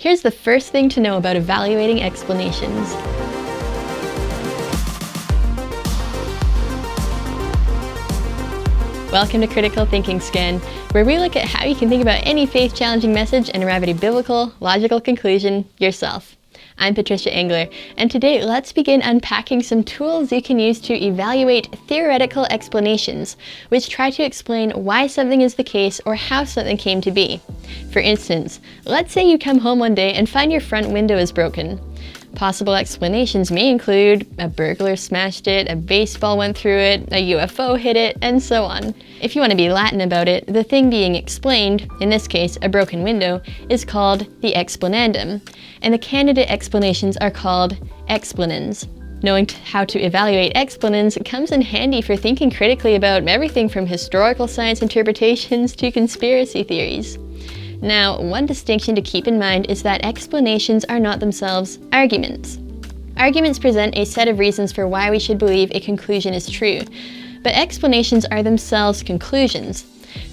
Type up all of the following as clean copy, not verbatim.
Here's the first thing to know about evaluating explanations. Welcome to Critical Thinking Scan, where we look at how you can think about any faith-challenging message and arrive at a biblical, logical conclusion yourself. I'm Patricia Engler, and today let's begin unpacking some tools you can use to evaluate theoretical explanations, which try to explain why something is the case or how something came to be. For instance, let's say you come home one day and find your front window is broken. Possible explanations may include a burglar smashed it, a baseball went through it, a UFO hit it, and so on. If you want to be Latin about it, the thing being explained, in this case a broken window, is called the explanandum, and the candidate explanations are called explanans. Knowing how to evaluate explanans comes in handy for thinking critically about everything from historical science interpretations to conspiracy theories. Now, one distinction to keep in mind is that explanations are not themselves arguments. Arguments present a set of reasons for why we should believe a conclusion is true, but explanations are themselves conclusions.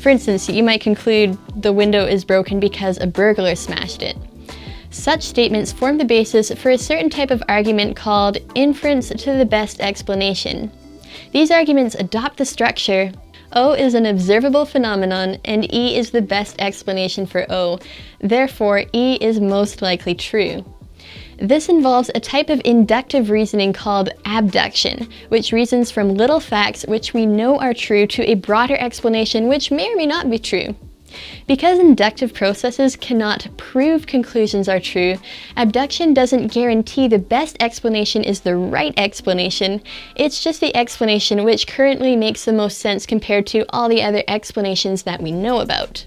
For instance, you might conclude the window is broken because a burglar smashed it. Such statements form the basis for a certain type of argument called inference to the best explanation. These arguments adopt the structure O is an observable phenomenon, and E is the best explanation for O. Therefore, E is most likely true. This involves a type of inductive reasoning called abduction, which reasons from little facts which we know are true to a broader explanation which may or may not be true. Because inductive processes cannot prove conclusions are true, abduction doesn't guarantee the best explanation is the right explanation. It's just the explanation which currently makes the most sense compared to all the other explanations that we know about.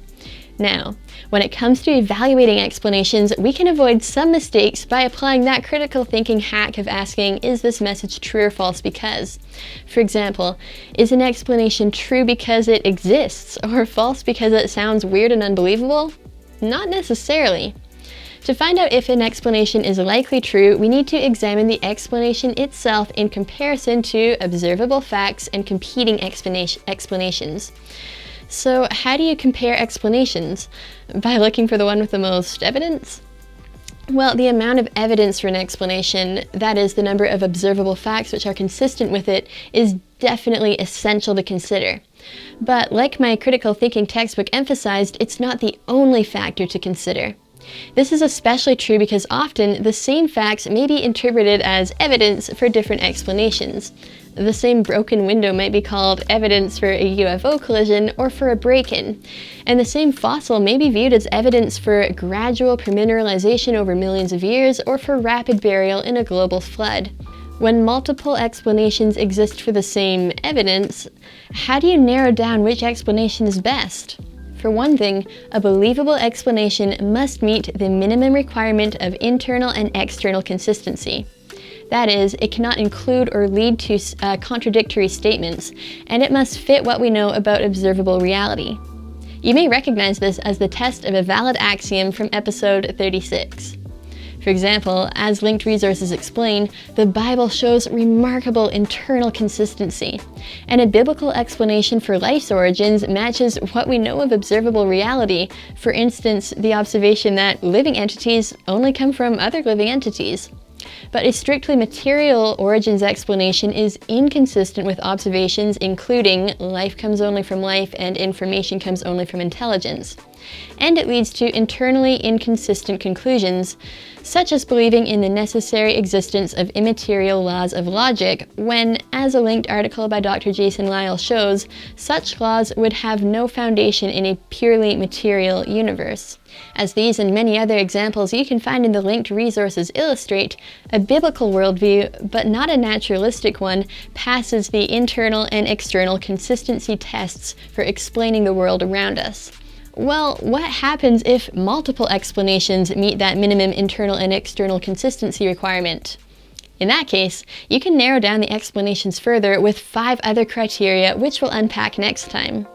Now, when it comes to evaluating explanations, we can avoid some mistakes by applying that critical thinking hack of asking, is this message true or false because? For example, is an explanation true because it exists or false because it sounds weird and unbelievable? Not necessarily. To find out if an explanation is likely true, we need to examine the explanation itself in comparison to observable facts and competing explanations. So how do you compare explanations? By looking for the one with the most evidence? Well, the amount of evidence for an explanation, that is, the number of observable facts which are consistent with it, is definitely essential to consider. But like my critical thinking textbook emphasized, it's not the only factor to consider. This is especially true because often the same facts may be interpreted as evidence for different explanations. The same broken window might be called evidence for a UFO collision or for a break-in, and the same fossil may be viewed as evidence for gradual permineralization over millions of years or for rapid burial in a global flood. When multiple explanations exist for the same evidence, how do you narrow down which explanation is best? For one thing, a believable explanation must meet the minimum requirement of internal and external consistency. That is, it cannot include or lead to contradictory statements, and it must fit what we know about observable reality. You may recognize this as the test of a valid axiom from episode 36. For example, as linked resources explain, the Bible shows remarkable internal consistency, and a biblical explanation for life's origins matches what we know of observable reality. For instance, the observation that living entities only come from other living entities. But a strictly material origins explanation is inconsistent with observations including life comes only from life and information comes only from intelligence. And it leads to internally inconsistent conclusions, such as believing in the necessary existence of immaterial laws of logic, when, as a linked article by Dr. Jason Lisle shows, such laws would have no foundation in a purely material universe. As these and many other examples you can find in the linked resources illustrate, a biblical worldview, but not a naturalistic one, passes the internal and external consistency tests for explaining the world around us. Well, what happens if multiple explanations meet that minimum internal and external consistency requirement? In that case, you can narrow down the explanations further with 5 other criteria, which we'll unpack next time.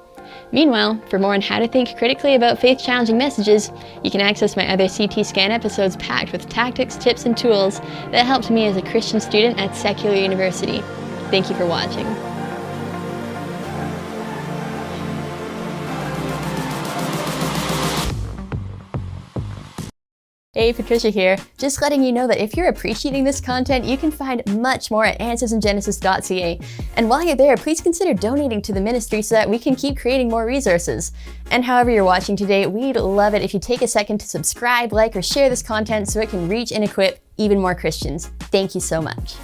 Meanwhile, for more on how to think critically about faith-challenging messages, you can access my other CT Scan episodes packed with tactics, tips, and tools that helped me as a Christian student at secular university. Thank you for watching. Hey, Patricia here. Just letting you know that if you're appreciating this content, you can find much more at answersingenesis.ca. And while you're there, please consider donating to the ministry so that we can keep creating more resources. And however you're watching today, we'd love it if you take a second to subscribe, like, or share this content so it can reach and equip even more Christians. Thank you so much.